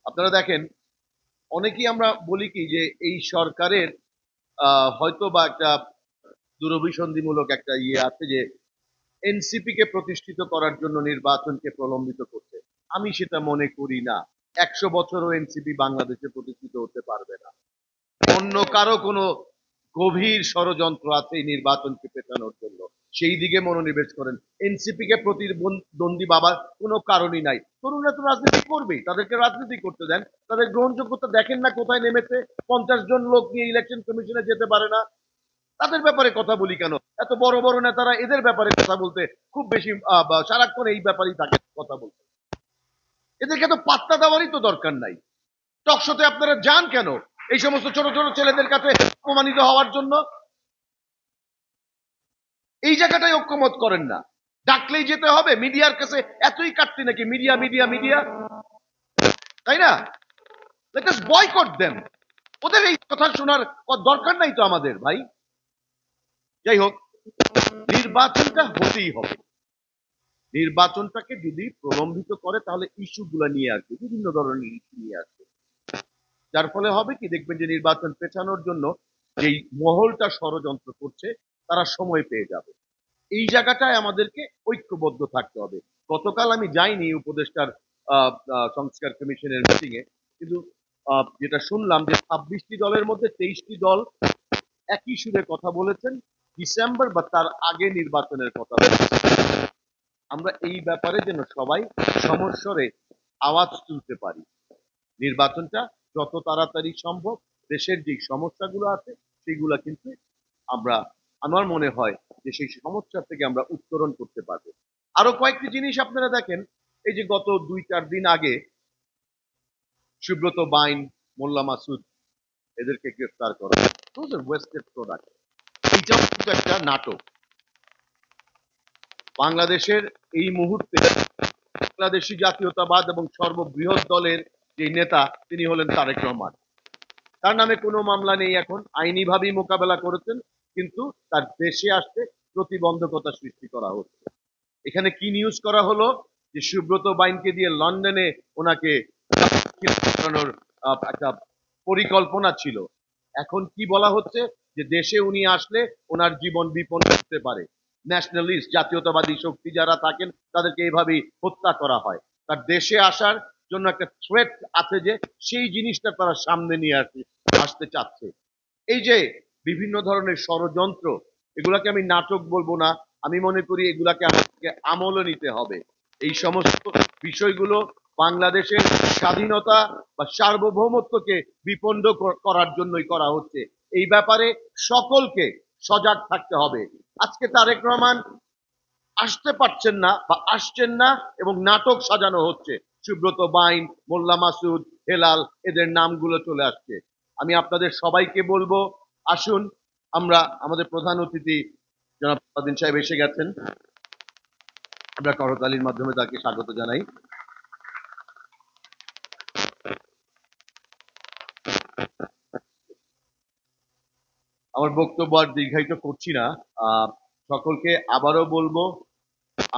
আপনারা দেখেন, অনেকেই আমরা বলি কি যে এই সরকারের হয়তো বা একটা দূরভিসন্ধিমূলক একটা ইয়ে আছে যে এনসিপি কে প্রতিষ্ঠিত করার জন্য নির্বাচনকে প্রলম্বিত করতে। আমি সেটা মনে করি না। 100 বছরও এনসিপি বাংলাদেশে প্রতিষ্ঠিত হতে পারবে না। অন্য কারো কোনো গভীর ষড়যন্ত্র আছে এই নির্বাচনকে পেছানোর জন্য। সেই দিকে মনোনিবেশ করেন। এনসিপি কে প্রতিদ্বন্দ্বী বাবার কোনো কারণই নাই। তরুণরা তো রাজনীতি করবেই, তাদেরকে রাজনীতি করতে দেন। তাদের গ্রহণযোগ্যতা দেখেন না কোথায় নেমেছে। 50 জন লোক নিয়ে ইলেকশন কমিশনে যেতে পারে না। তাদের ব্যাপারে কথা বলি কেন? এত বড় বড় নেতারা এদের ব্যাপারে কথা বলতে খুব বেশি সারাক্ষণ এই ব্যাপারেই থাকে কথা বলতে। এদেরকে তো পাত্তা দেওয়ারই তো দরকার নাই। টকশোতে আপনারা যান কেন? এই সমস্ত ছোট ছোট ছেলেদের কাছে অপমানিত হওয়ার জন্য। এই জায়গাটাই ঐক্যমত করেন না। ডাকলেই যেতে হবে মিডিয়ার কাছে। এতই কাটতি নাকি মিডিয়া মিডিয়া মিডিয়া, তাই না? Let us boycott them. ওদের এই কথা শোনার দরকার নাই তো আমাদের, ভাই। যাই হোক, নির্বাচনটা হতেই হবে। নির্বাচনটাকে যদি প্রলম্বিত করে তাহলে ইস্যুগুলো নিয়ে আসবে, বিভিন্ন ধরনের ইস্যু নিয়ে আসবে। যার ফলে হবে কি, দেখবেন যে নির্বাচন পেছানোর জন্য যেই মহলটা ষড়যন্ত্র করছে তারা সময় পেয়ে যাবে। এই জায়গাটায় আমাদেরকে ঐক্যবদ্ধ থাকতে হবে। গতকাল আমি যাইনি উপদেষ্টার সংস্কার কমিশনের মিটিং এ, কিন্তু যেটা শুনলাম যে 26টি দলের মধ্যে 23টি দল একই সুরে কথা বলেছেন ডিসেম্বর বা তার আগে নির্বাচনের কথা বলেছেন। আমরা এই ব্যাপারে যেন সবাই সমস্বরে আওয়াজ তুলতে পারি। নির্বাচনটা যত তাড়াতাড়ি সম্ভব, দেশের যে সমস্যাগুলো আছে সেগুলা কিন্তু আমরা, আমার মনে হয় যে সেই সমস্যা থেকে আমরা উত্তরণ করতে পারবো। আরো কয়েকটি জিনিস আপনারা দেখেন, এই যে গত 2-4 দিন আগে সুব্রত বাইন, মোল্লা মাসুদ, এদেরকে গ্রেফতার করা, ওয়েস্টেড প্রোডাক্ট। এইটাও কিন্তু একটা নাটক। বাংলাদেশের এই মুহূর্তে বাংলাদেশি জাতীয়তাবাদ এবং সর্ববৃহৎ দলের যে নেতা তিনি হলেন তারেক রহমান। তার নামে কোনো মামলা নেই এখন, আইনিভাবেই মোকাবেলা করেছেন, কিন্তু তার দেশে আসতে প্রতিবন্ধকতা সৃষ্টি করা হচ্ছে। এখানে কি নিউজ করা হলো যে সুব্রত বাইনকে দিয়ে লন্ডনে ওনাকে করানোর একটা পরিকল্পনা ছিল। এখন কি বলা হচ্ছে যে দেশে উনি আসলে ওনার জীবন বিপন্ন হতে পারে। ন্যাশনালিস্ট জাতীয়তাবাদী শক্তি যারা থাকেন তাদেরকে এইভাবেই হত্যা করা হয়। তার দেশে আসার জন্য একটা থ্রেট আছে, যে সেই জিনিসটা তারা সামনে নিয়ে আসতে চাচ্ছে। এই যে বিভিন্ন ধরনের ষড়যন্ত্র, এগুলাকে আমি নাটক বলবো না, আমি মনে করি এগুলাকে আমাদেরকে আমলও নিতে হবে। এই সমস্ত বিষয়গুলো বাংলাদেশের স্বাধীনতা বা সার্বভৌমত্বকে বিপন্ন করার জন্যই করা হচ্ছে। এই ব্যাপারে সকলকে সজাগ থাকতে হবে। আজকে তারেক রহমান আসতে পারছেন না বা আসছেন না এবং নাটক সাজানো হচ্ছে। সুব্রত বাইন, মোল্লা মাসুদ, হেলাল, এদের নামগুলো চলে আসছে। আমি আপনাদের সবাইকে বলবো, আসুন আমরা, আমাদের প্রধান অতিথি জনাব সালাউদ্দিন সাহেব এসে গেছেন, আমরা করতালির মাধ্যমে তাকে স্বাগত জানাই। আমার বক্তব্য আর দীর্ঘায়িত করছি না। সকলকে আবারও বলবো,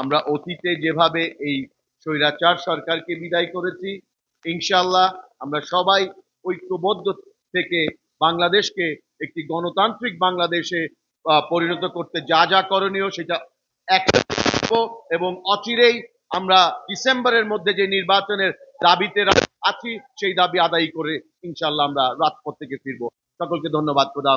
আমরা অতীতে যেভাবে এই স্বৈরাচার সরকারকে বিদায় করেছি, ইনশাআল্লাহ আমরা সবাই ঐক্যবদ্ধ থেকে বাংলাদেশকে একটি গণতান্ত্রিক বাংলাদেশে পরিণত করতে যা যা করণীয় সেটা এক, এবং অচিরেই আমরা ডিসেম্বরের মধ্যে যে নির্বাচনের দাবিতে আছি সেই দাবি আদায় করে ইনশাআল্লাহ আমরা রাজপথ থেকে ফিরবো। সকলকে ধন্যবাদ। খোদা।